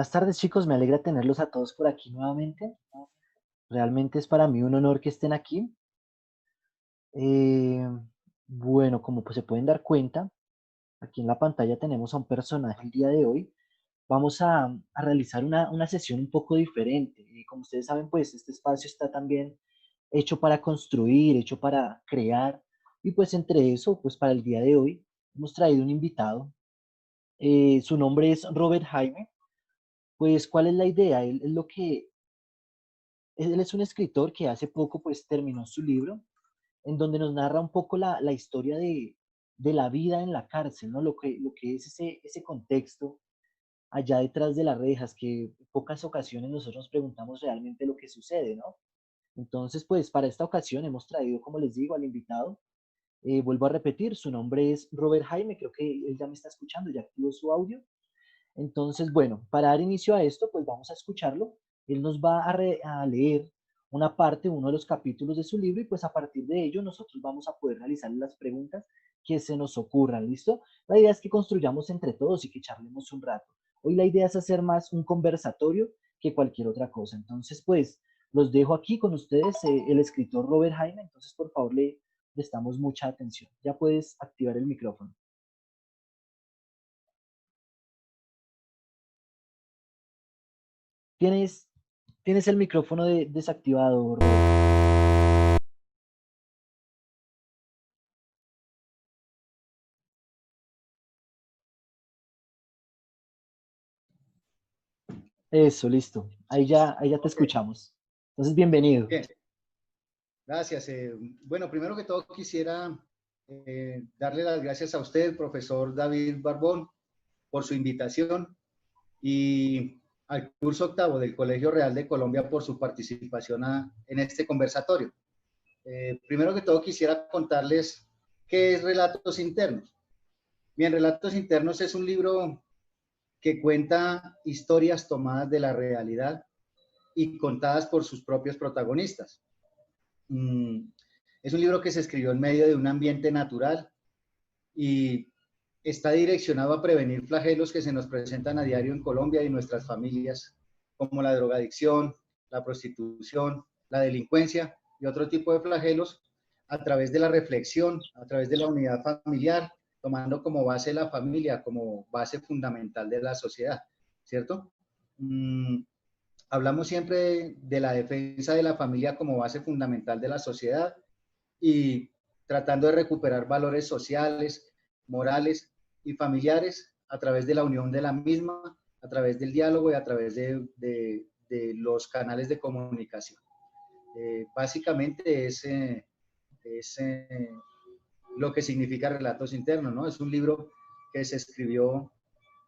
Buenas tardes, chicos. Me alegra tenerlos a todos por aquí nuevamente. Realmente es para mí un honor que estén aquí. Eh, bueno, como pues se pueden dar cuenta, aquí en la pantalla tenemos a un personaje el día de hoy. Vamos a realizar una sesión un poco diferente. Y como ustedes saben, pues este espacio está también hecho para construir, hecho para crear. Y pues entre eso, pues para el día de hoy, hemos traído un invitado. Su nombre es Robert Jaime. Pues, ¿cuál es la idea? Él es lo que Él es un escritor que hace poco pues terminó su libro, en donde nos narra un poco la historia de la vida en la cárcel, ¿no? Lo que es ese contexto allá detrás de las rejas, que en pocas ocasiones nosotros nos preguntamos realmente lo que sucede, ¿no? Entonces, pues para esta ocasión hemos traído, como les digo, al invitado. Vuelvo a repetir, su nombre es Robert Jaime, creo que él ya me está escuchando, ya activó su audio. Entonces, bueno, para dar inicio a esto, pues vamos a escucharlo. Él nos va a leer una parte, uno de los capítulos de su libro, y pues a partir de ello nosotros vamos a poder realizar las preguntas que se nos ocurran, ¿listo? La idea es que construyamos entre todos y que charlemos un rato. Hoy la idea es hacer más un conversatorio que cualquier otra cosa. Entonces, pues los dejo aquí con ustedes, el escritor Robert Jaime. Entonces, por favor, le prestamos mucha atención. Ya puedes activar el micrófono. Tienes, tienes el micrófono desactivado, Robert. Eso, listo. Ahí ya te Ok, escuchamos. Entonces, bienvenido. bien, gracias. Bueno, primero que todo quisiera darle las gracias a usted, profesor David Barbón, por su invitación y al curso octavo del Colegio Real de Colombia por su participación en este conversatorio. Primero que todo quisiera contarles qué es Relatos Internos. Bien, Relatos Internos es un libro que cuenta historias tomadas de la realidad y contadas por sus propios protagonistas. Mm, es un libro que se escribió en medio de un ambiente natural y está direccionado a prevenir flagelos que se nos presentan a diario en Colombia y en nuestras familias, como la drogadicción, la prostitución, la delincuencia y otro tipo de flagelos, a través de la reflexión, a través de la unidad familiar, tomando como base la familia, como base fundamental de la sociedad, ¿cierto? Hablamos siempre de la defensa de la familia como base fundamental de la sociedad y tratando de recuperar valores sociales, morales y familiares a través de la unión de la misma, a través del diálogo y a través de los canales de comunicación. Básicamente es lo que significa Relatos Internos, ¿no? Es un libro que se escribió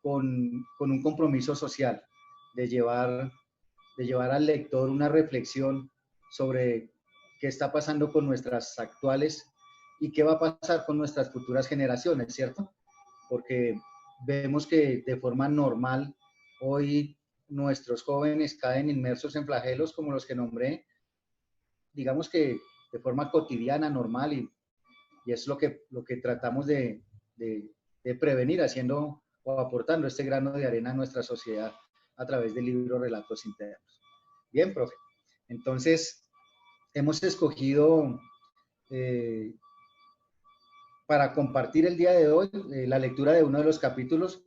con un compromiso social de llevar, de llevar al lector una reflexión sobre qué está pasando con nuestras actuales y qué va a pasar con nuestras futuras generaciones, ¿cierto? Porque vemos que de forma normal hoy nuestros jóvenes caen inmersos en flagelos como los que nombré, digamos que de forma cotidiana, normal, y es lo que tratamos de prevenir haciendo o aportando este grano de arena a nuestra sociedad a través del libro Relatos Internos. Bien, profe. Entonces, hemos escogido eh, para compartir el día de hoy la lectura de uno de los capítulos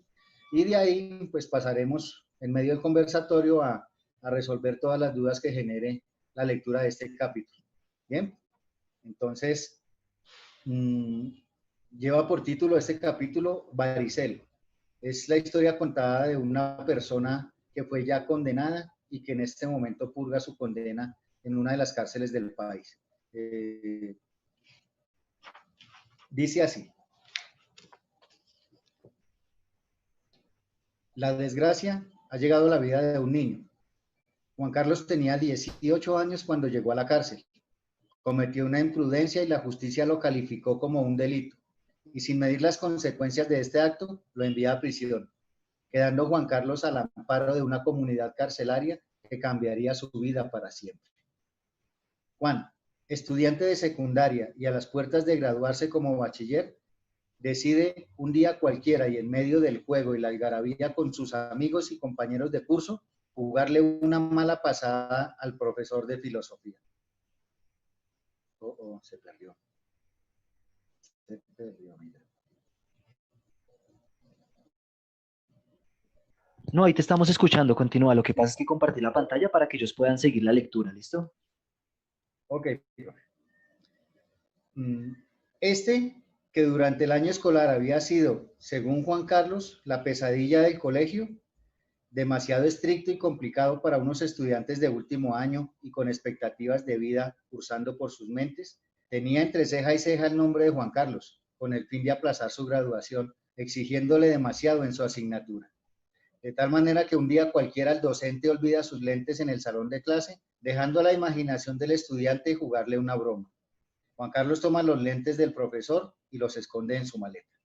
y de ahí pues pasaremos en medio del conversatorio a resolver todas las dudas que genere la lectura de este capítulo. Bien, entonces mmm, lleva por título este capítulo Varicel. Es la historia contada de una persona que fue ya condenada y que en este momento purga su condena en una de las cárceles del país. Dice así: la desgracia ha llegado a la vida de un niño. Juan Carlos tenía 18 años cuando llegó a la cárcel. Cometió una imprudencia y la justicia lo calificó como un delito. Y sin medir las consecuencias de este acto, lo envía a prisión, quedando Juan Carlos al amparo de una comunidad carcelaria que cambiaría su vida para siempre. Juan, estudiante de secundaria y a las puertas de graduarse como bachiller, decide un día cualquiera y en medio del juego y la algarabía con sus amigos y compañeros de curso, jugarle una mala pasada al profesor de filosofía. Se perdió. Se perdió, mira. No, ahí te estamos escuchando, continúa. Lo que pasa es que compartí la pantalla para que ellos puedan seguir la lectura, ¿listo? Ok. Este, que durante el año escolar había sido, según Juan Carlos, la pesadilla del colegio, demasiado estricto y complicado para unos estudiantes de último año y con expectativas de vida cursando por sus mentes, tenía entre ceja y ceja el nombre de Juan Carlos, con el fin de aplazar su graduación, exigiéndole demasiado en su asignatura. De tal manera que un día cualquiera el docente olvida sus lentes en el salón de clase, dejando a la imaginación del estudiante jugarle una broma. Juan Carlos toma los lentes del profesor y los esconde en su maleta.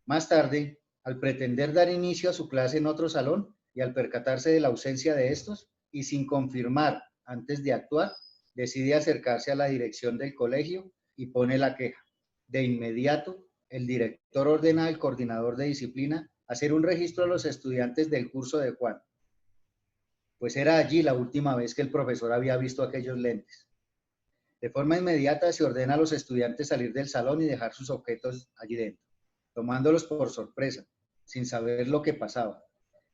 Más tarde, al pretender dar inicio a su clase en otro salón y al percatarse de la ausencia de estos, y sin confirmar antes de actuar, decide acercarse a la dirección del colegio y pone la queja. De inmediato, el director ordena al coordinador de disciplina hacer un registro a los estudiantes del curso de Juan, pues era allí la última vez que el profesor había visto aquellos lentes. De forma inmediata se ordena a los estudiantes salir del salón y dejar sus objetos allí dentro, tomándolos por sorpresa, sin saber lo que pasaba.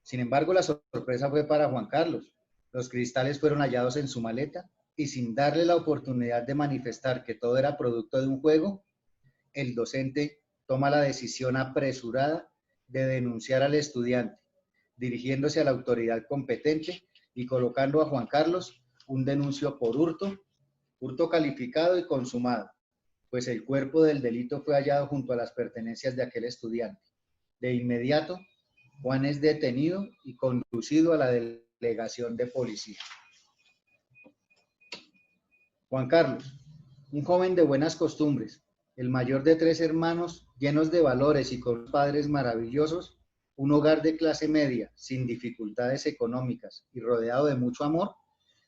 Sin embargo, la sorpresa fue para Juan Carlos. Los cristales fueron hallados en su maleta y sin darle la oportunidad de manifestar que todo era producto de un juego, el docente toma la decisión apresurada de denunciar al estudiante, dirigiéndose a la autoridad competente y colocando a Juan Carlos un denuncio por hurto calificado y consumado, pues el cuerpo del delito fue hallado junto a las pertenencias de aquel estudiante. De inmediato, Juan es detenido y conducido a la delegación de policía. Juan Carlos, un joven de buenas costumbres, el mayor de 3 hermanos, llenos de valores y con padres maravillosos, un hogar de clase media, sin dificultades económicas y rodeado de mucho amor,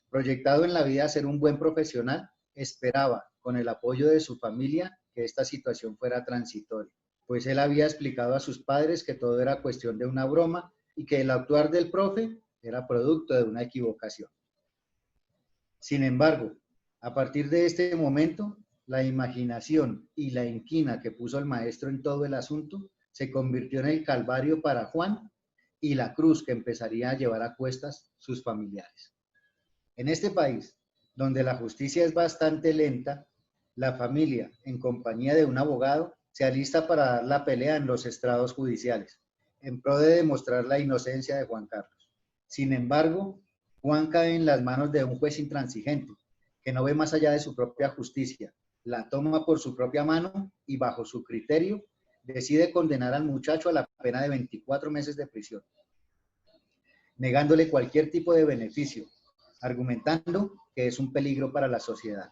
proyectado en la vida a ser un buen profesional, esperaba, con el apoyo de su familia, que esta situación fuera transitoria, pues él había explicado a sus padres que todo era cuestión de una broma y que el actuar del profe era producto de una equivocación. Sin embargo, a partir de este momento, la imaginación y la inquina que puso el maestro en todo el asunto se convirtió en el calvario para Juan y la cruz que empezaría a llevar a cuestas sus familiares. En este país, donde la justicia es bastante lenta, la familia, en compañía de un abogado, se alista para dar la pelea en los estrados judiciales, en pro de demostrar la inocencia de Juan Carlos. Sin embargo, Juan cae en las manos de un juez intransigente, que no ve más allá de su propia justicia, la toma por su propia mano y bajo su criterio decide condenar al muchacho a la pena de 24 meses de prisión, negándole cualquier tipo de beneficio, argumentando que es un peligro para la sociedad.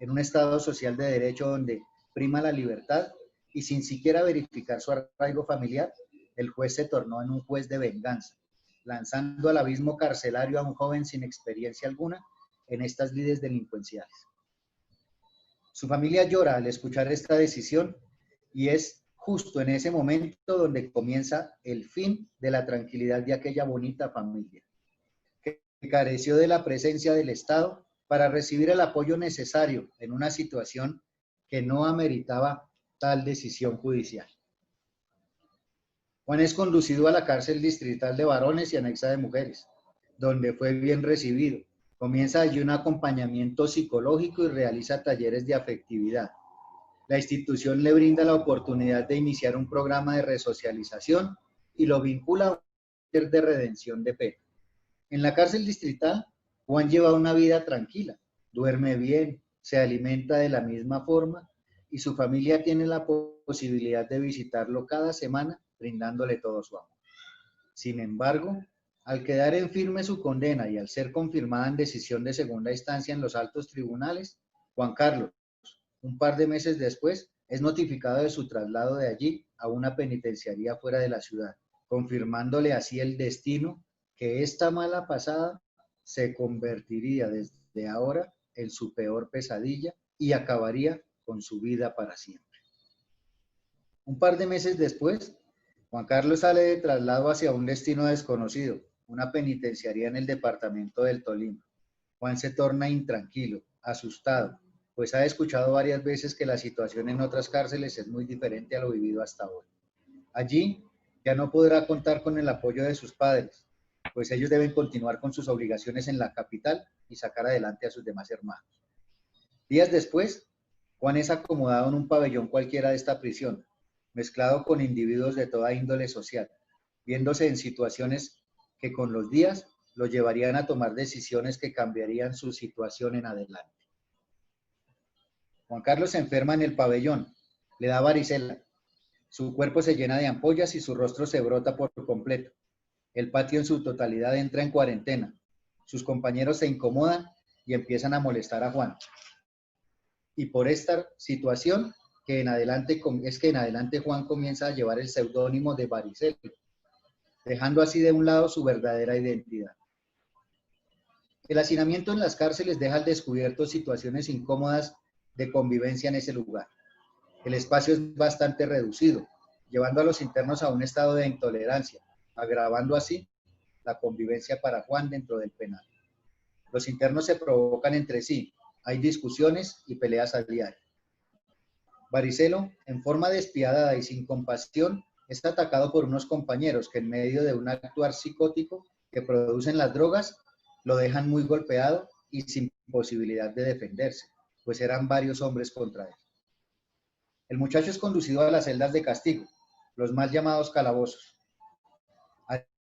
En un Estado social de derecho donde prima la libertad y sin siquiera verificar su arraigo familiar, el juez se tornó en un juez de venganza, lanzando al abismo carcelario a un joven sin experiencia alguna en estas lides delincuenciales. Su familia llora al escuchar esta decisión y es justo en ese momento donde comienza el fin de la tranquilidad de aquella bonita familia, que careció de la presencia del Estado para recibir el apoyo necesario en una situación que no ameritaba tal decisión judicial. Juan es conducido a la cárcel distrital de varones y anexa de mujeres, donde fue bien recibido. Comienza allí un acompañamiento psicológico y realiza talleres de afectividad. La institución le brinda la oportunidad de iniciar un programa de resocialización y lo vincula a un taller de redención de pena. En la cárcel distrital, Juan lleva una vida tranquila, duerme bien, se alimenta de la misma forma y su familia tiene la posibilidad de visitarlo cada semana, brindándole todo su amor. Sin embargo, al quedar en firme su condena y al ser confirmada en decisión de segunda instancia en los altos tribunales, Juan Carlos, un par de meses después, es notificado de su traslado de allí a una penitenciaría fuera de la ciudad, confirmándole así el destino que esta mala pasada se convertiría desde ahora en su peor pesadilla y acabaría con su vida para siempre. Un par de meses después, Juan Carlos sale de traslado hacia un destino desconocido, una penitenciaría en el departamento del Tolima. Juan se torna intranquilo, asustado, pues ha escuchado varias veces que la situación en otras cárceles es muy diferente a lo vivido hasta ahora. Allí ya no podrá contar con el apoyo de sus padres, pues ellos deben continuar con sus obligaciones en la capital y sacar adelante a sus demás hermanos. Días después, Juan es acomodado en un pabellón cualquiera de esta prisión, mezclado con individuos de toda índole social, viéndose en situaciones que con los días lo llevarían a tomar decisiones que cambiarían su situación en adelante. Juan Carlos se enferma en el pabellón, le da varicela, su cuerpo se llena de ampollas y su rostro se brota por completo. El patio en su totalidad entra en cuarentena. Sus compañeros se incomodan y empiezan a molestar a Juan. Y por esta situación que en adelante Juan comienza a llevar el seudónimo de Varicelo, dejando así de un lado su verdadera identidad. El hacinamiento en las cárceles deja al descubierto situaciones incómodas de convivencia en ese lugar. El espacio es bastante reducido, llevando a los internos a un estado de intolerancia, agravando así la convivencia para Juan dentro del penal. Los internos se provocan entre sí, hay discusiones y peleas a diario. Varicelo, en forma despiadada y sin compasión, es atacado por unos compañeros que en medio de un actuar psicótico que producen las drogas, lo dejan muy golpeado y sin posibilidad de defenderse, pues eran varios hombres contra él. El muchacho es conducido a las celdas de castigo, los mal llamados calabozos.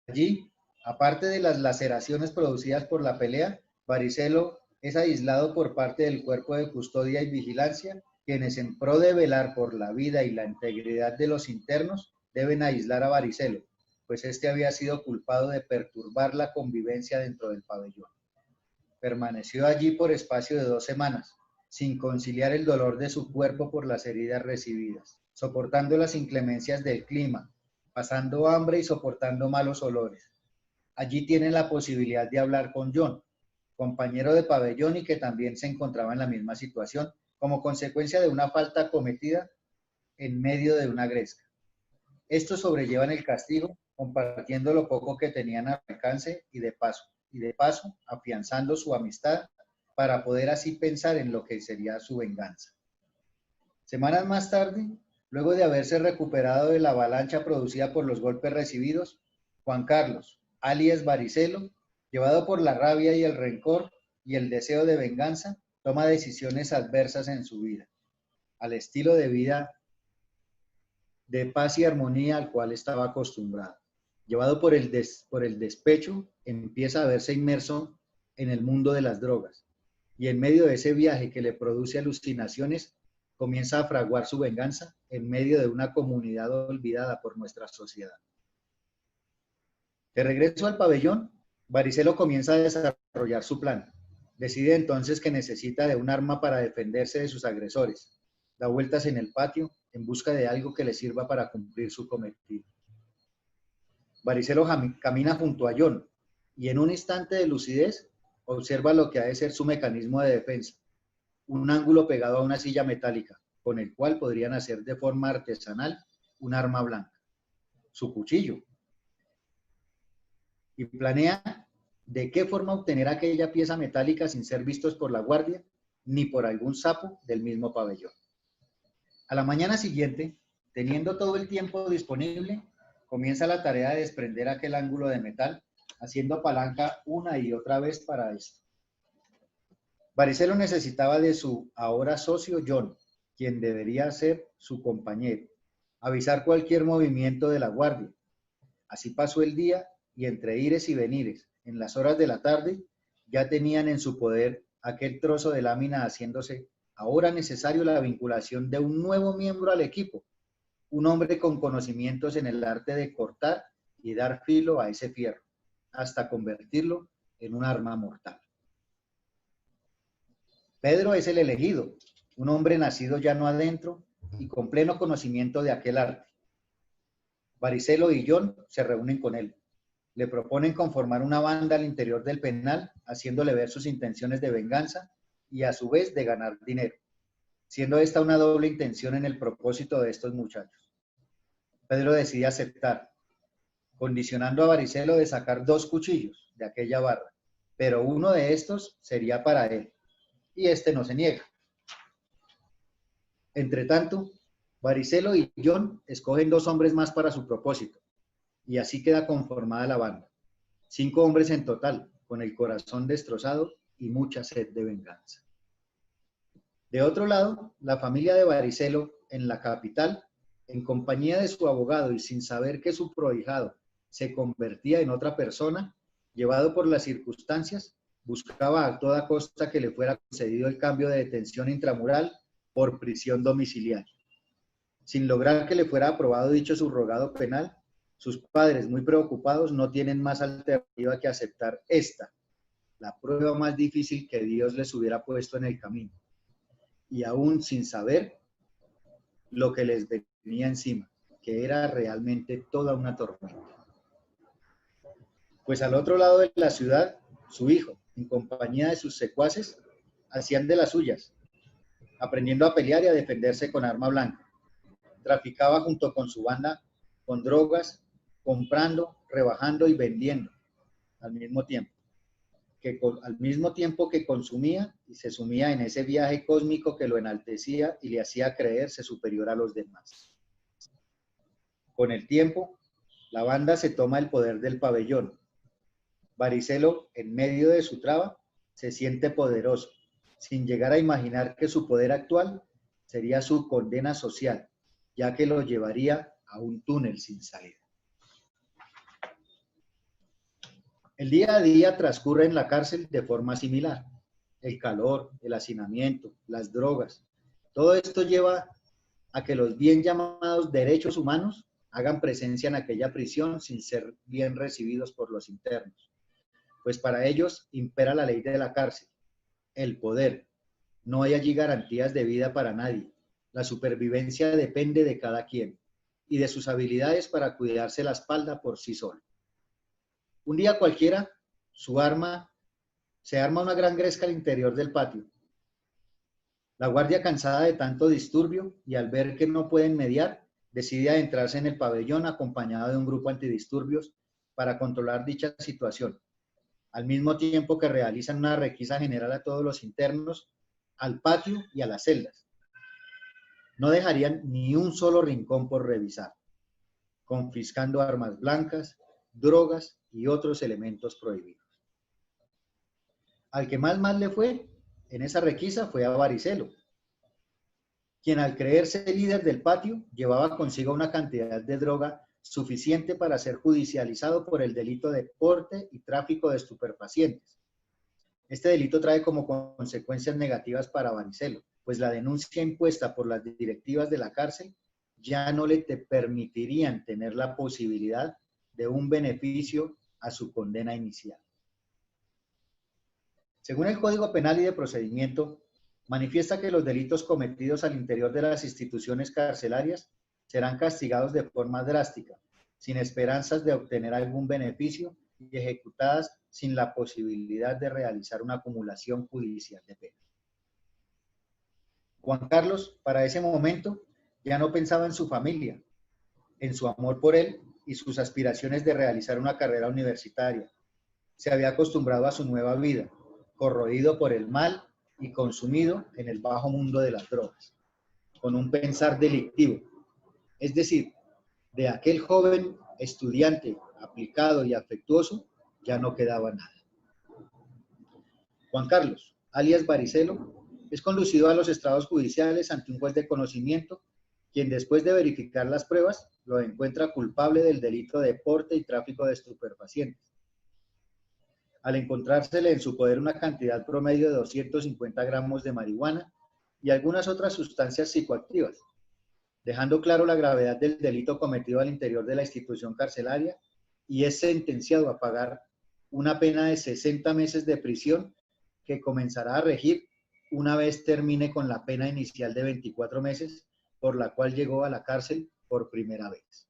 Allí, aparte de las laceraciones producidas por la pelea, Varicelo es aislado por parte del Cuerpo de Custodia y Vigilancia, quienes en pro de velar por la vida y la integridad de los internos deben aislar a Varicelo, pues este había sido culpado de perturbar la convivencia dentro del pabellón. Permaneció allí por espacio de 2 semanas, sin conciliar el dolor de su cuerpo por las heridas recibidas, soportando las inclemencias del clima, pasando hambre y soportando malos olores. Allí tiene la posibilidad de hablar con John, compañero de pabellón y que también se encontraba en la misma situación como consecuencia de una falta cometida en medio de una gresca. Estos sobrellevan el castigo compartiendo lo poco que tenían al alcance y de paso afianzando su amistad para poder así pensar en lo que sería su venganza. Semanas más tarde, luego de haberse recuperado de la avalancha producida por los golpes recibidos, Juan Carlos, alias Varicelo, llevado por la rabia y el rencor y el deseo de venganza, toma decisiones adversas en su vida, al estilo de vida de paz y armonía al cual estaba acostumbrado. Llevado por el despecho, empieza a verse inmerso en el mundo de las drogas. Y en medio de ese viaje que le produce alucinaciones, comienza a fraguar su venganza en medio de una comunidad olvidada por nuestra sociedad. De regreso al pabellón, Varicelo comienza a desarrollar su plan. Decide entonces que necesita de un arma para defenderse de sus agresores. Da vueltas en el patio en busca de algo que le sirva para cumplir su cometido. Varicelo camina junto a John y en un instante de lucidez observa lo que ha de ser su mecanismo de defensa, un ángulo pegado a una silla metálica, con el cual podrían hacer de forma artesanal un arma blanca, su cuchillo. Y planea de qué forma obtener aquella pieza metálica sin ser vistos por la guardia ni por algún sapo del mismo pabellón. A la mañana siguiente, teniendo todo el tiempo disponible, comienza la tarea de desprender aquel ángulo de metal, haciendo palanca una y otra vez para esto. Varicelo necesitaba de su ahora socio John, quien debería ser su compañero, avisar cualquier movimiento de la guardia. Así pasó el día y entre ires y venires, en las horas de la tarde, ya tenían en su poder aquel trozo de lámina haciéndose ahora necesario la vinculación de un nuevo miembro al equipo, un hombre con conocimientos en el arte de cortar y dar filo a ese fierro, hasta convertirlo en un arma mortal. Pedro es el elegido, un hombre nacido llano adentro y con pleno conocimiento de aquel arte. Varicelo y John se reúnen con él. Le proponen conformar una banda al interior del penal, haciéndole ver sus intenciones de venganza y a su vez de ganar dinero, siendo esta una doble intención en el propósito de estos muchachos. Pedro decide aceptar, condicionando a Varicelo de sacar 2 cuchillos de aquella barra, pero uno de estos sería para él, y este no se niega. Entre tanto, Varicelo y John escogen 2 hombres más para su propósito, y así queda conformada la banda. 5 hombres en total, con el corazón destrozado y mucha sed de venganza. De otro lado, la familia de Varicelo, en la capital, en compañía de su abogado y sin saber que su prohijado se convertía en otra persona, llevado por las circunstancias, buscaba a toda costa que le fuera concedido el cambio de detención intramural por prisión domiciliaria. Sin lograr que le fuera aprobado dicho subrogado penal, sus padres, muy preocupados, no tienen más alternativa que aceptar esta, la prueba más difícil que Dios les hubiera puesto en el camino, y aún sin saber lo que les venía encima, que era realmente toda una tormenta. Pues al otro lado de la ciudad, su hijo, en compañía de sus secuaces, hacían de las suyas, aprendiendo a pelear y a defenderse con arma blanca. Traficaba junto con su banda con drogas, comprando, rebajando y vendiendo al mismo tiempo que consumía y se sumía en ese viaje cósmico que lo enaltecía y le hacía creerse superior a los demás. Con el tiempo, la banda se toma el poder del pabellón. Varicelo, en medio de su traba, se siente poderoso, sin llegar a imaginar que su poder actual sería su condena social, ya que lo llevaría a un túnel sin salida. El día a día transcurre en la cárcel de forma similar. El calor, el hacinamiento, las drogas, todo esto lleva a que los bien llamados derechos humanos hagan presencia en aquella prisión sin ser bien recibidos por los internos. Pues para ellos impera la ley de la cárcel, el poder. No hay allí garantías de vida para nadie. La supervivencia depende de cada quien y de sus habilidades para cuidarse la espalda por sí solo. Un día cualquiera, se arma una gran gresca al interior del patio. La guardia, cansada de tanto disturbio y al ver que no pueden mediar, decide adentrarse en el pabellón acompañado de un grupo antidisturbios para controlar dicha situación, al mismo tiempo que realizan una requisa general a todos los internos, al patio y a las celdas. No dejarían ni un solo rincón por revisar, confiscando armas blancas, drogas y otros elementos prohibidos. Al que más mal le fue en esa requisa fue a Varicelo, quien al creerse líder del patio llevaba consigo una cantidad de droga suficiente para ser judicializado por el delito de porte y tráfico de estupefacientes. Este delito trae como consecuencias negativas para Varicelo, pues la denuncia impuesta por las directivas de la cárcel ya no le permitirían tener la posibilidad de un beneficio a su condena inicial. Según el Código Penal y de Procedimiento, manifiesta que los delitos cometidos al interior de las instituciones carcelarias serán castigados de forma drástica, sin esperanzas de obtener algún beneficio y ejecutadas sin la posibilidad de realizar una acumulación judicial de pena. Juan Carlos, para ese momento, ya no pensaba en su familia, en su amor por él y sus aspiraciones de realizar una carrera universitaria. Se había acostumbrado a su nueva vida, corroído por el mal y consumido en el bajo mundo de las drogas, con un pensar delictivo. Es decir, de aquel joven estudiante aplicado y afectuoso ya no quedaba nada. Juan Carlos, alias Varicelo, es conducido a los estrados judiciales ante un juez de conocimiento, quien después de verificar las pruebas lo encuentra culpable del delito de porte y tráfico de estupefacientes. Al encontrársele en su poder una cantidad promedio de 250 gramos de marihuana y algunas otras sustancias psicoactivas, dejando claro la gravedad del delito cometido al interior de la institución carcelaria, y es sentenciado a pagar una pena de 60 meses de prisión que comenzará a regir una vez termine con la pena inicial de 24 meses por la cual llegó a la cárcel por primera vez.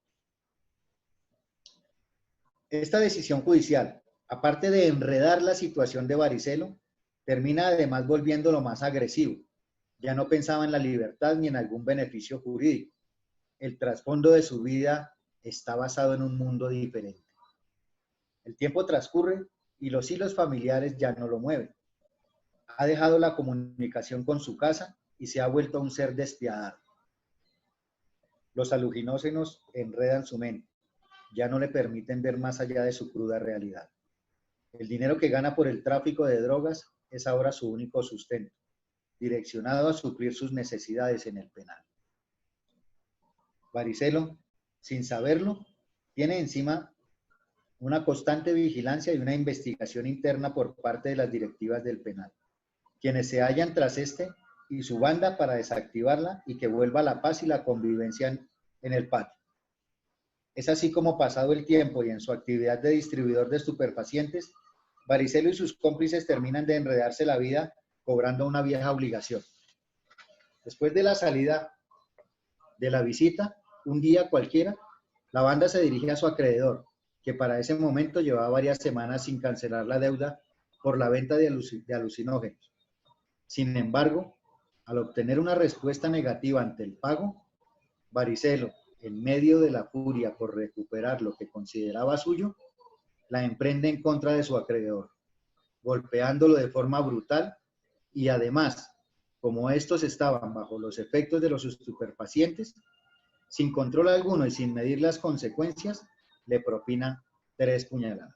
Esta decisión judicial, aparte de enredar la situación de Varicelo, termina además volviéndolo más agresivo. Ya no pensaba en la libertad ni en algún beneficio jurídico. el trasfondo de su vida está basado en un mundo diferente. El tiempo transcurre y los hilos familiares ya no lo mueven. Ha dejado la comunicación con su casa y se ha vuelto un ser despiadado. Los alucinógenos enredan su mente, ya no le permiten ver más allá de su cruda realidad. El dinero que gana por el tráfico de drogas es ahora su único sustento, direccionado a suplir sus necesidades en el penal. Varicelo, sin saberlo, tiene encima una constante vigilancia y una investigación interna por parte de las directivas del penal, quienes se hallan tras este y su banda para desactivarla y que vuelva la paz y la convivencia en el patio. Es así como, pasado el tiempo y en su actividad de distribuidor de estupefacientes, Varicelo y sus cómplices terminan de enredarse la vida cobrando una vieja obligación. Después de la salida de la visita, un día cualquiera, la banda se dirige a su acreedor, que para ese momento llevaba varias semanas sin cancelar la deuda por la venta de alucinógenos. Sin embargo, al obtener una respuesta negativa ante el pago, Varicelo, en medio de la furia por recuperar lo que consideraba suyo, la emprende en contra de su acreedor, golpeándolo de forma brutal y además, como estos estaban bajo los efectos de los estupefacientes, sin control alguno y sin medir las consecuencias, le propina 3 puñaladas,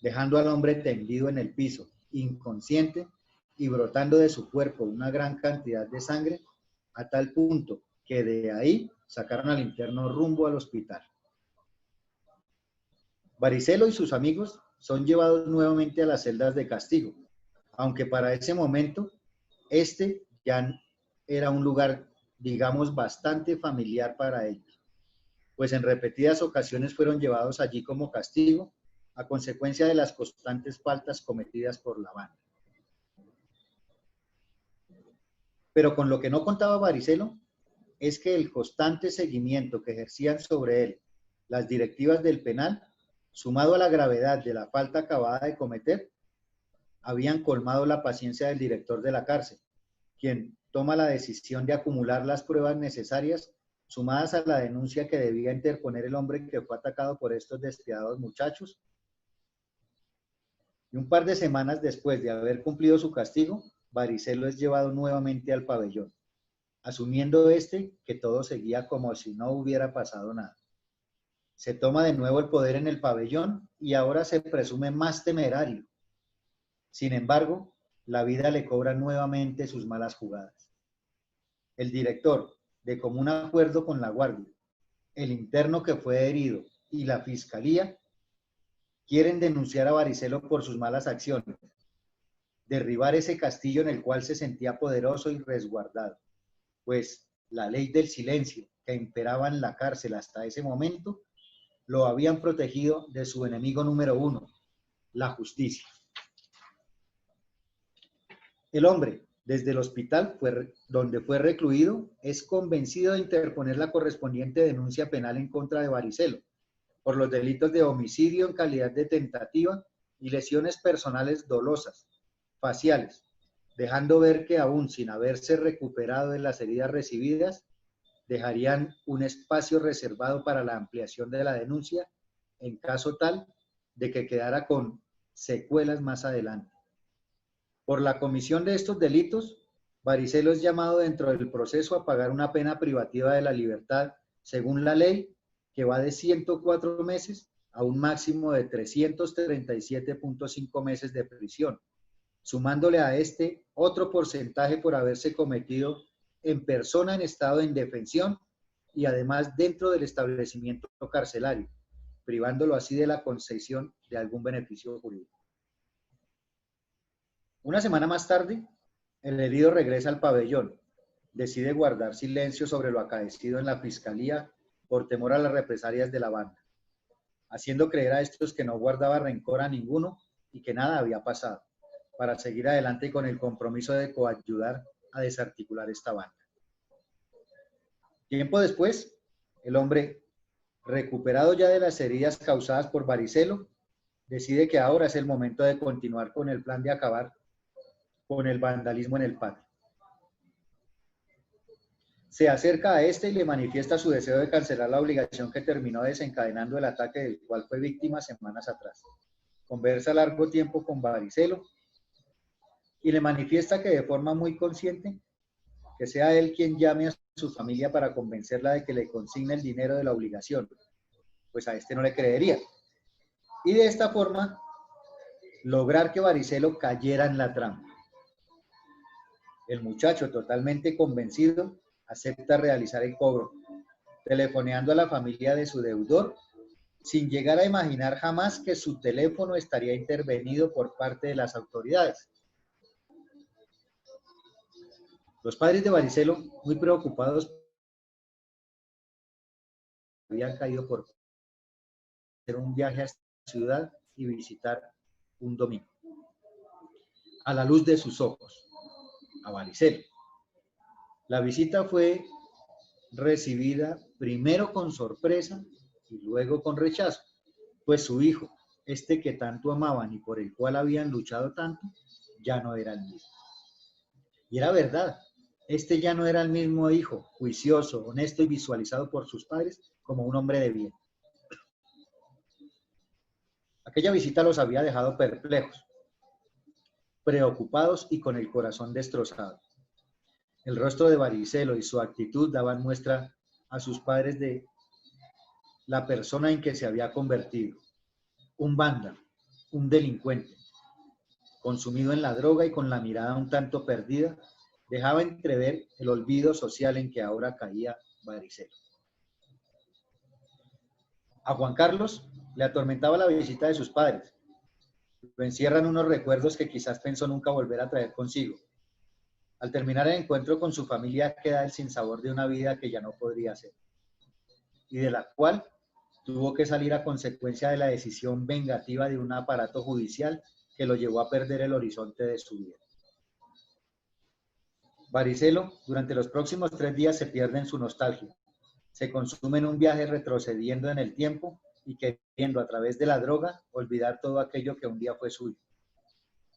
dejando al hombre tendido en el piso, inconsciente y brotando de su cuerpo una gran cantidad de sangre, a tal punto que de ahí sacaron al interno rumbo al hospital. Varicelo y sus amigos son llevados nuevamente a las celdas de castigo, aunque para ese momento este ya era un lugar, digamos, bastante familiar para ellos, pues en repetidas ocasiones fueron llevados allí como castigo a consecuencia de las constantes faltas cometidas por la banda. Pero con lo que no contaba Varicelo es que el constante seguimiento que ejercían sobre él las directivas del penal, sumado a la gravedad de la falta acabada de cometer, habían colmado la paciencia del director de la cárcel, quien toma la decisión de acumular las pruebas necesarias, sumadas a la denuncia que debía interponer el hombre que fue atacado por estos despiadados muchachos. Y un par de semanas después de haber cumplido su castigo, Varicelo es llevado nuevamente al pabellón, asumiendo que todo seguía como si no hubiera pasado nada. Se toma de nuevo el poder en el pabellón y ahora se presume más temerario. Sin embargo, la vida le cobra nuevamente sus malas jugadas. El director, de común acuerdo con la guardia, el interno que fue herido y la fiscalía quieren denunciar a Varicelo por sus malas acciones, derribar ese castillo en el cual se sentía poderoso y resguardado, pues la ley del silencio que imperaba en la cárcel hasta ese momento lo habían protegido de su enemigo número 1, la justicia. El hombre, desde el hospital donde fue recluido, es convencido de interponer la correspondiente denuncia penal en contra de Varicelo por los delitos de homicidio en calidad de tentativa y lesiones personales dolosas, faciales, dejando ver que aún sin haberse recuperado de las heridas recibidas, dejarían un espacio reservado para la ampliación de la denuncia en caso tal de que quedara con secuelas más adelante. Por la comisión de estos delitos, Varicelo es llamado dentro del proceso a pagar una pena privativa de la libertad según la ley, que va de 104 meses a un máximo de 337.5 meses de prisión, sumándole a otro porcentaje por haberse cometido en persona en estado de indefensión y además dentro del establecimiento carcelario, privándolo así de la concesión de algún beneficio jurídico. Una semana más tarde, el herido regresa al pabellón, decide guardar silencio sobre lo acaecido en la fiscalía por temor a las represalias de la banda, haciendo creer a estos que no guardaba rencor a ninguno y que nada había pasado, para seguir adelante con el compromiso de coayudar a desarticular esta banda. Tiempo después, el hombre, recuperado ya de las heridas causadas por Varicelo, decide que ahora es el momento de continuar con el plan de acabar con el vandalismo en el patio. Se acerca a este y le manifiesta su deseo de cancelar la obligación que terminó desencadenando el ataque del cual fue víctima semanas atrás. Conversa largo tiempo con Varicelo y le manifiesta que de forma muy consciente que sea él quien llame a su familia para convencerla de que le consigne el dinero de la obligación, pues a este no le creería. Y de esta forma lograr que Varicelo cayera en la trampa. El muchacho, totalmente convencido, acepta realizar el cobro, telefoneando a la familia de su deudor, sin llegar a imaginar jamás que su teléfono estaría intervenido por parte de las autoridades. Los padres de Varicelo, muy preocupados, habían caído por hacer un viaje a esta ciudad y visitar un domingo. A la luz de sus ojos, a Varicelo. La visita fue recibida primero con sorpresa y luego con rechazo, pues su hijo, este que tanto amaban y por el cual habían luchado tanto, ya no era el mismo. Y era verdad, este ya no era el mismo hijo, juicioso, honesto y visualizado por sus padres como un hombre de bien. Aquella visita los había dejado perplejos, preocupados y con el corazón destrozado. El rostro de Varicelo y su actitud daban muestra a sus padres de la persona en que se había convertido. Un vándalo, un delincuente, consumido en la droga y con la mirada un tanto perdida, dejaba entrever el olvido social en que ahora caía Varicelo. A Juan Carlos le atormentaba la visita de sus padres. Lo encierran unos recuerdos que quizás pensó nunca volver a traer consigo. Al terminar el encuentro con su familia queda el sinsabor de una vida que ya no podría hacer y de la cual tuvo que salir a consecuencia de la decisión vengativa de un aparato judicial que lo llevó a perder el horizonte de su vida. Varicelo, durante los próximos 3 días se pierde en su nostalgia, se consume en un viaje retrocediendo en el tiempo y queriendo a través de la droga olvidar todo aquello que un día fue suyo.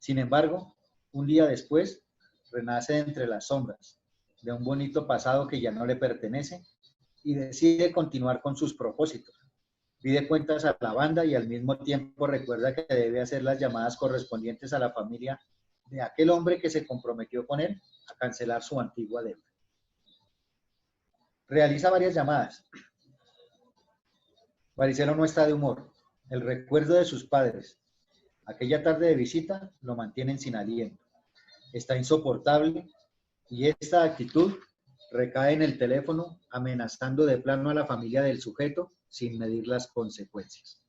Sin embargo, un día después, renace entre las sombras de un bonito pasado que ya no le pertenece y decide continuar con sus propósitos. Pide cuentas a la banda y al mismo tiempo recuerda que debe hacer las llamadas correspondientes a la familia de aquel hombre que se comprometió con él a cancelar su antigua deuda. Realiza varias llamadas. Varicelo no está de humor. El recuerdo de sus padres, aquella tarde de visita, lo mantienen sin aliento. Está insoportable y esta actitud recae en el teléfono amenazando de plano a la familia del sujeto sin medir las consecuencias.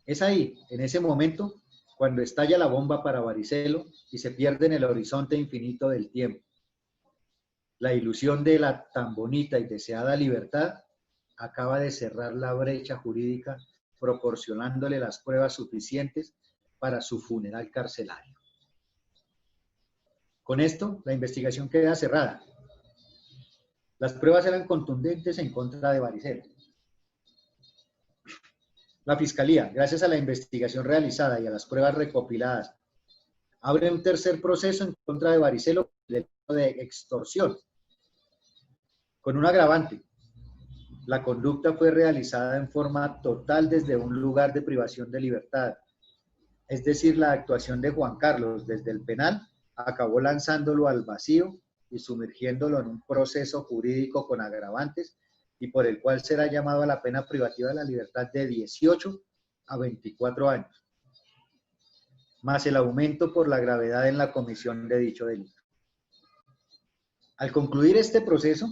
Es ahí, en ese momento, cuando estalla la bomba para Varicelo y se pierde en el horizonte infinito del tiempo. La ilusión de la tan bonita y deseada libertad acaba de cerrar la brecha jurídica proporcionándole las pruebas suficientes para su funeral carcelario. Con esto, la investigación queda cerrada. Las pruebas eran contundentes en contra de Varicelo. La Fiscalía, gracias a la investigación realizada y a las pruebas recopiladas, abre un tercer proceso en contra de Varicelo de extorsión, con un agravante. La conducta fue realizada en forma total desde un lugar de privación de libertad. Es decir, la actuación de Juan Carlos desde el penal acabó lanzándolo al vacío y sumergiéndolo en un proceso jurídico con agravantes y por el cual será llamado a la pena privativa de la libertad de 18 a 24 años, más el aumento por la gravedad en la comisión de dicho delito. Al concluir este proceso,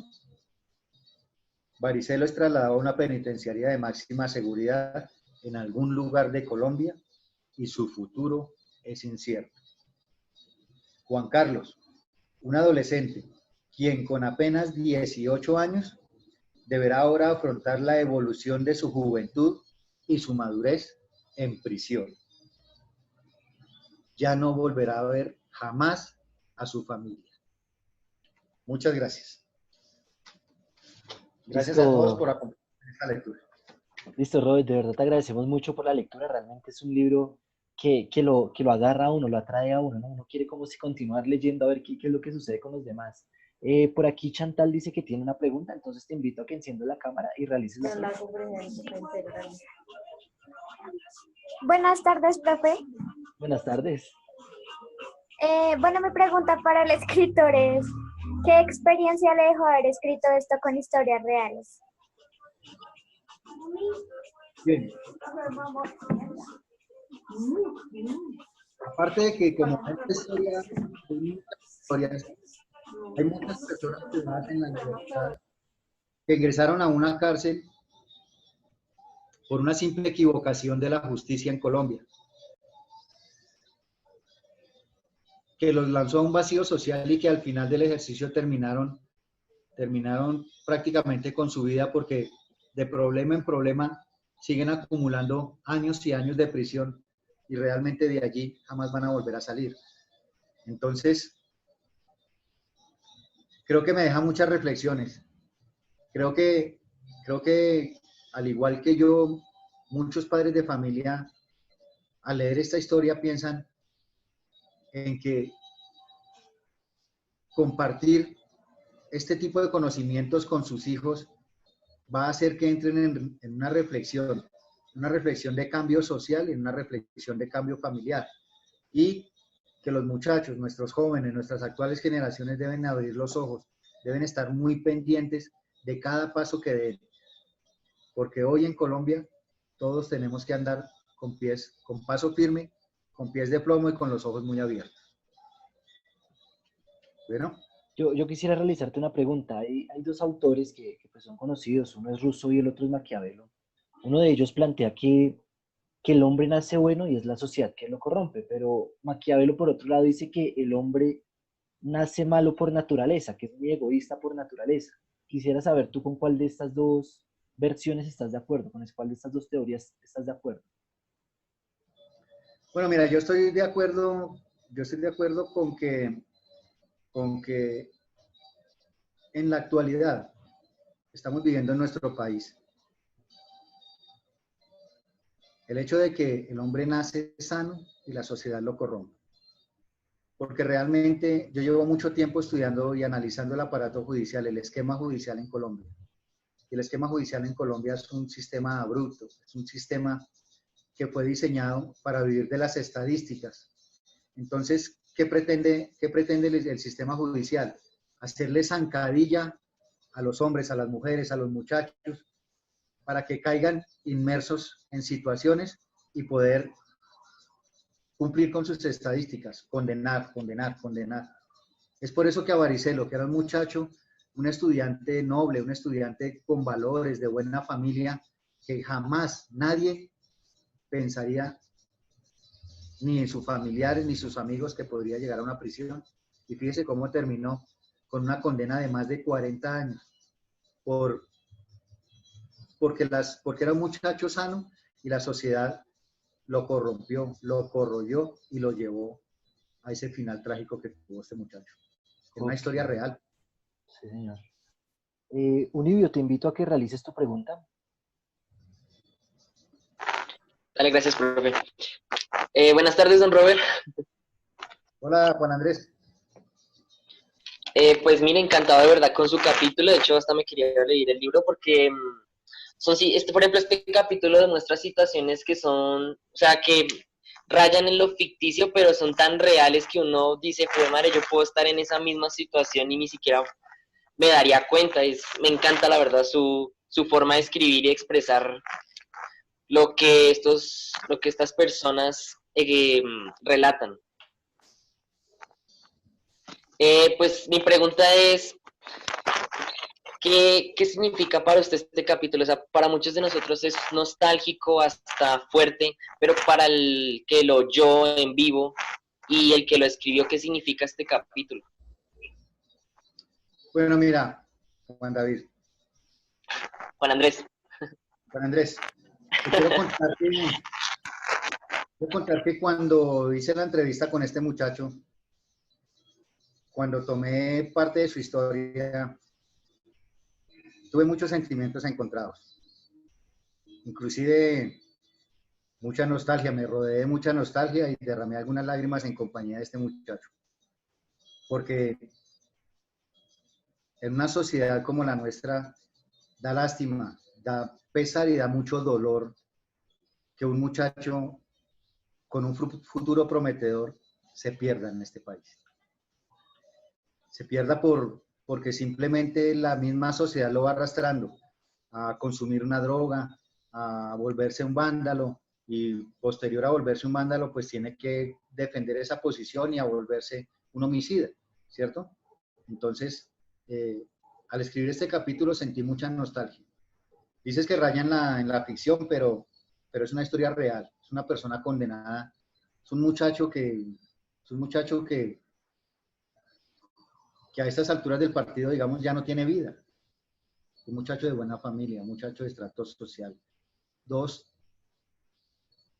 Varicelo es trasladado a una penitenciaría de máxima seguridad en algún lugar de Colombia y su futuro es incierto. Juan Carlos, un adolescente, quien con apenas 18 años deberá ahora afrontar la evolución de su juventud y su madurez en prisión. Ya no volverá a ver jamás a su familia. Muchas gracias. Gracias a todos por Listo, acompañar esta lectura. listo, Robert, de verdad te agradecemos mucho por la lectura. Realmente es un libro que lo agarra a uno, lo atrae a uno, ¿no? Uno quiere como si continuar leyendo a ver qué es lo que sucede con los demás. Por aquí Chantal dice que tiene una pregunta, entonces te invito a que enciendas la cámara y realices la pregunta. Buenas tardes, profe. Buenas tardes. Bueno, mi pregunta para el escritor es, ¿qué experiencia le dejó haber escrito esto con historias reales? Bien. Aparte de que como esta historia, hay muchas personas privadas en la libertad que ingresaron a una cárcel por una simple equivocación de la justicia en Colombia, que los lanzó a un vacío social y que al final del ejercicio terminaron prácticamente con su vida porque de problema en problema siguen acumulando años y años de prisión y realmente de allí jamás van a volver a salir. Entonces, creo que me deja muchas reflexiones. Creo que al igual que yo, muchos padres de familia al leer esta historia piensan en que compartir este tipo de conocimientos con sus hijos va a hacer que entren en una reflexión de cambio social y en una reflexión de cambio familiar. Y que los muchachos, nuestros jóvenes, nuestras actuales generaciones deben abrir los ojos, deben estar muy pendientes de cada paso que den. Porque hoy en Colombia todos tenemos que andar con paso firme, con pies de plomo y con los ojos muy abiertos. Bueno. Yo quisiera realizarte una pregunta. Hay dos autores que pues son conocidos, uno es Rousseau y el otro es Maquiavelo. Uno de ellos plantea que el hombre nace bueno y es la sociedad que lo corrompe, pero Maquiavelo por otro lado dice que el hombre nace malo por naturaleza, que es muy egoísta por naturaleza. Quisiera saber tú con cuál de estas dos versiones estás de acuerdo, con cuál de estas dos teorías estás de acuerdo. Bueno, mira, yo estoy de acuerdo con que en la actualidad estamos viviendo en nuestro país el hecho de que el hombre nace sano y la sociedad lo corrompe. Porque realmente yo llevo mucho tiempo estudiando y analizando el aparato judicial, el esquema judicial en Colombia. Y el esquema judicial en Colombia es un sistema abrupto, es un sistema que fue diseñado para vivir de las estadísticas. Entonces, ¿qué pretende el sistema judicial? Hacerle zancadilla a los hombres, a las mujeres, a los muchachos, para que caigan inmersos en situaciones y poder cumplir con sus estadísticas, condenar. Es por eso que a Varicelo, que era un muchacho, un estudiante noble, un estudiante con valores, de buena familia, que jamás nadie pensaría, ni en sus familiares, ni sus amigos, que podría llegar a una prisión. Y fíjese cómo terminó con una condena de más de 40 años, porque era un muchacho sano y la sociedad lo corrompió, lo corroyó y lo llevó a ese final trágico que tuvo este muchacho. Es una historia real. Sí, señor. Unibio, te invito a que realices tu pregunta. Dale, gracias, profe. Buenas tardes, don Robert. Hola, Juan Andrés. Pues mire, encantado de verdad con su capítulo. De hecho, hasta me quería leer el libro porque por ejemplo, este capítulo demuestra situaciones que son, o sea, que rayan en lo ficticio, pero son tan reales que uno dice, pues madre, yo puedo estar en esa misma situación y ni siquiera me daría cuenta. Me encanta, la verdad, su forma de escribir y expresar lo que estas personas relatan. Pues mi pregunta es, ¿qué significa para usted este capítulo? O sea, para muchos de nosotros es nostálgico, hasta fuerte, pero para el que lo oyó en vivo y el que lo escribió, ¿qué significa este capítulo? Bueno, mira, Juan David. Juan Andrés. Juan Andrés, te quiero contar que cuando hice la entrevista con este muchacho, cuando tomé parte de su historia, tuve muchos sentimientos encontrados. Inclusive mucha nostalgia, me rodeé de mucha nostalgia y derramé algunas lágrimas en compañía de este muchacho. Porque en una sociedad como la nuestra, da lástima, da pesar y da mucho dolor que un muchacho con un futuro prometedor se pierda en este país. Se pierda porque simplemente la misma sociedad lo va arrastrando a consumir una droga, a volverse un vándalo, y posterior a volverse un vándalo, pues tiene que defender esa posición y a volverse un homicida, ¿cierto? Entonces, al escribir este capítulo sentí mucha nostalgia. Dices que raya en la ficción, pero es una historia real. Es una persona condenada. Es un muchacho que a estas alturas del partido, digamos, ya no tiene vida. Un muchacho de buena familia, un muchacho de estrato social. Dos,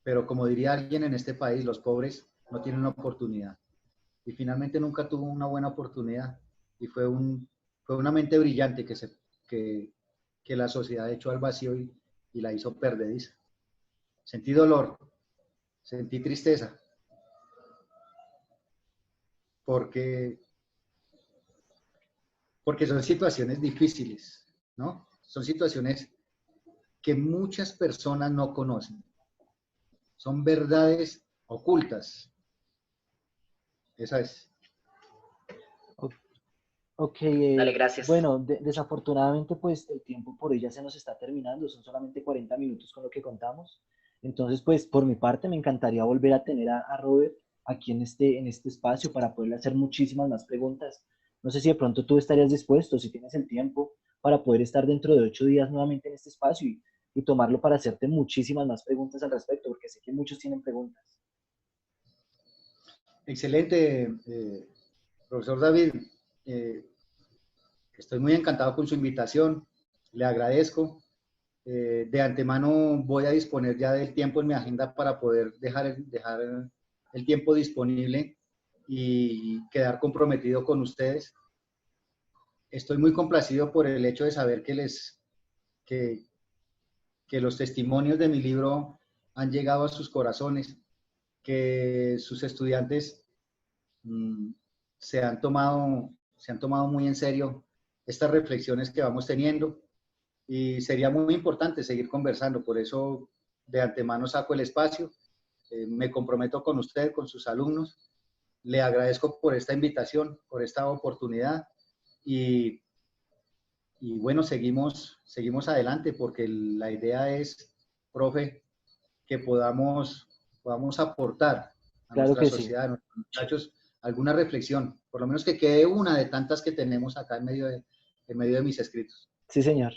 pero como diría alguien en este país, los pobres no tienen una oportunidad. Y finalmente nunca tuvo una buena oportunidad. Y fue una mente brillante que la sociedad echó al vacío y la hizo perdediza. Sentí dolor, sentí tristeza, porque son situaciones difíciles, ¿no? Son situaciones que muchas personas no conocen. Son verdades ocultas. Esa es. Ok, Dale, gracias. bueno, desafortunadamente pues el tiempo por hoy ya se nos está terminando, son solamente 40 minutos con lo que contamos. Entonces pues por mi parte me encantaría volver a tener a Robert aquí en este espacio para poderle hacer muchísimas más preguntas. No sé si de pronto tú estarías dispuesto, si tienes el tiempo, para poder estar dentro de 8 días nuevamente en este espacio y tomarlo para hacerte muchísimas más preguntas al respecto, porque sé que muchos tienen preguntas. Excelente, profesor David. Estoy muy encantado con su invitación. Le agradezco. De antemano voy a disponer ya del tiempo en mi agenda para poder dejar el tiempo disponible y quedar comprometido con ustedes. Estoy muy complacido por el hecho de saber que los testimonios de mi libro han llegado a sus corazones, que sus estudiantes se han tomado muy en serio estas reflexiones que vamos teniendo, y sería muy importante seguir conversando. Por eso de antemano saco el espacio, me comprometo con usted, con sus alumnos. Le agradezco por esta invitación, por esta oportunidad, y bueno, seguimos adelante, porque la idea es, profe, que podamos aportar a Claro nuestra que sí. sociedad, a nuestros muchachos, alguna reflexión, por lo menos que quede una de tantas que tenemos acá en medio de mis escritos. Sí, señor.